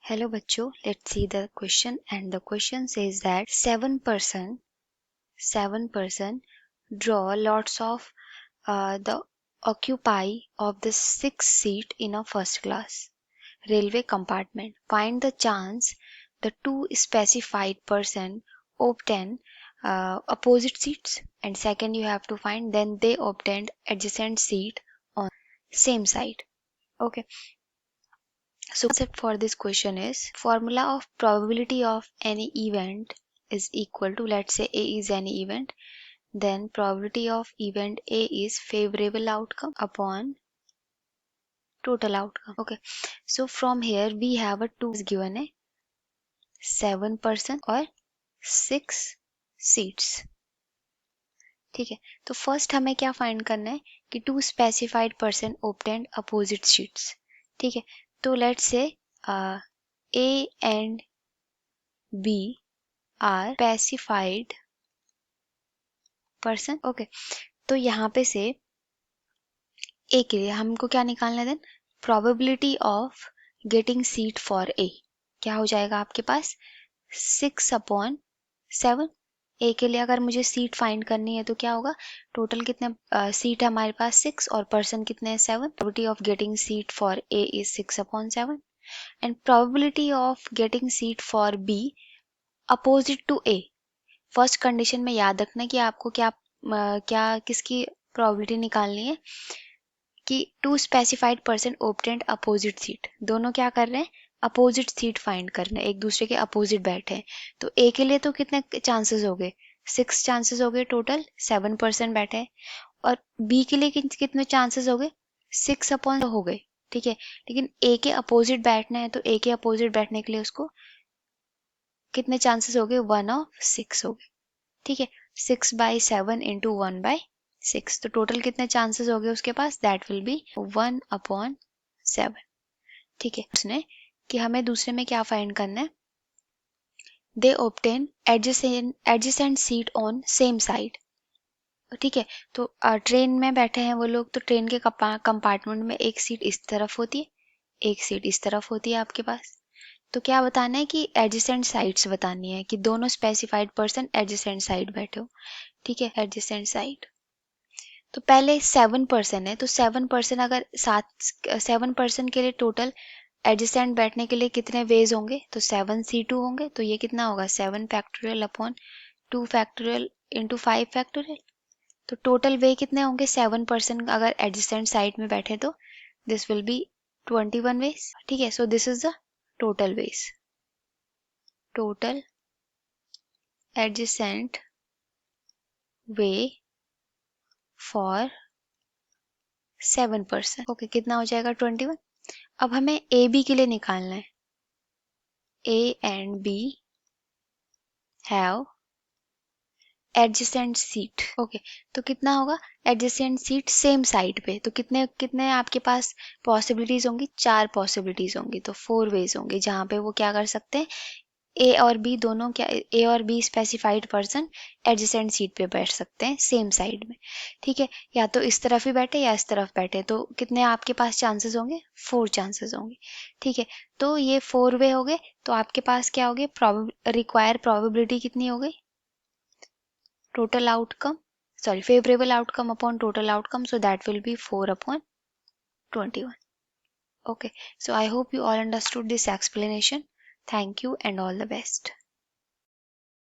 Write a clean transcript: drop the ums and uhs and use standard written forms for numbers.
Hello बच्चों, let's see the question, and the question says that seven person draw lots of the occupy of the sixth seat in a first class railway compartment. Find the chance the two specified person obtain opposite seats, and second you have to find then they obtained adjacent seat on same side. Okay. So concept for this question is formula of probability of any event is equal to, let's say A is any event, then probability of event A is favorable outcome upon total outcome. Okay, so from here we have a 2 is given a 7% और 6 seats. ठीक है, तो first हमें क्या find करना है कि two specified person obtained opposite seats. ठीक है, तो let's say A and B are specified person. Okay, तो यहाँ पे से A के लिए हमको क्या निकालना है then probability of getting seat for A. क्या हो जाएगा आपके पास 6/7. A के लिए अगर मुझे सीट फाइंड करनी है तो क्या होगा, टोटल कितने सीट है हमारे पास 6 और पर्सन कितने हैं 7. Probability of getting seat for A is 6/7 and probability of getting seat for B opposite to A. First condition में याद रखना कि आपको क्या किसकी प्रोबेबिलिटी निकालनी है कि two specified person obtained opposite seat. दोनों क्या कर रहे हैं, अपोजिट सीट फाइंड कर रहे हैं, एक दूसरे के अपोजिट बैठे हैं. तो A के लिए तो कितने चांसेस हो गए, 6 चांसेस हो गए, टोटल 7% बैठे हैं. और B के लिए कितने चांसेस हो गए, 6 हो गए. ठीक है, लेकिन A के अपोजिट बैठना है तो A के अपोजिट बैठने के लिए उसको कितने चांसेस हो गए, 1/6 हो गए. ठीक है, 6/7 इंटू 1/6, तो टोटल कितने चांसेस हो गए उसके पास, दैट विल बी 1/7. ठीक है, उसने कि हमें दूसरे में क्या फाइंड करना है, they obtain adjacent seat on same side. ठीक है, तो ट्रेन में बैठे हैं वो लोग, तो ट्रेन के कंपार्टमेंट में एक सीट इस तरफ होती है, एक सीट इस तरफ होती है आपके पास. तो क्या बताना है कि एडजेसेंट साइड्स बतानी है कि दोनों स्पेसिफाइड पर्सन एडजेसेंट साइड बैठे हो. ठीक है, एडजेसेंट साइड. तो पहले 7% है, तो 7% अगर 7% के लिए टोटल एडजेसेंट बैठने के लिए कितने वेज होंगे, तो 7C2 होंगे. तो ये कितना होगा 7 factorial upon 2 factorial into 5 factorial. तो टोटल वे कितने होंगे, 7% अगर एडजेसेंट साइड में बैठे तो दिस विल बी 21 वेज. ठीक है, so this is the total ways, total adjacent way for 7%. Okay, कितना हो जाएगा 21. अब हमें ए बी के लिए निकालना है. A and B have adjacent seat. Okay, तो कितना होगा एडजेसेंट सीट सेम साइड पे, तो कितने कितने आपके पास पॉसिबिलिटीज होंगी, 4 पॉसिबिलिटीज होंगी, तो 4 वेज होंगे जहां पे वो क्या कर सकते हैं, ए और बी दोनों क्या, ए और be specified person adjacent seat पे बैठ सकते हैं सेम साइड में. ठीक है, या तो इस तरफ ही बैठे या इस तरफ बैठे, तो कितने आपके पास चांसेस होंगे, 4 चांसेस होंगे. ठीक है, तो ये 4 वे हो गए, तो आपके पास क्या हो गए, रिक्वायर प्रोबेबिलिटी कितनी हो गई, total outcome, sorry favourable outcome upon total outcome, so that will be 4/21. Okay, so I hope you all understood this explanation. Thank you and all the best.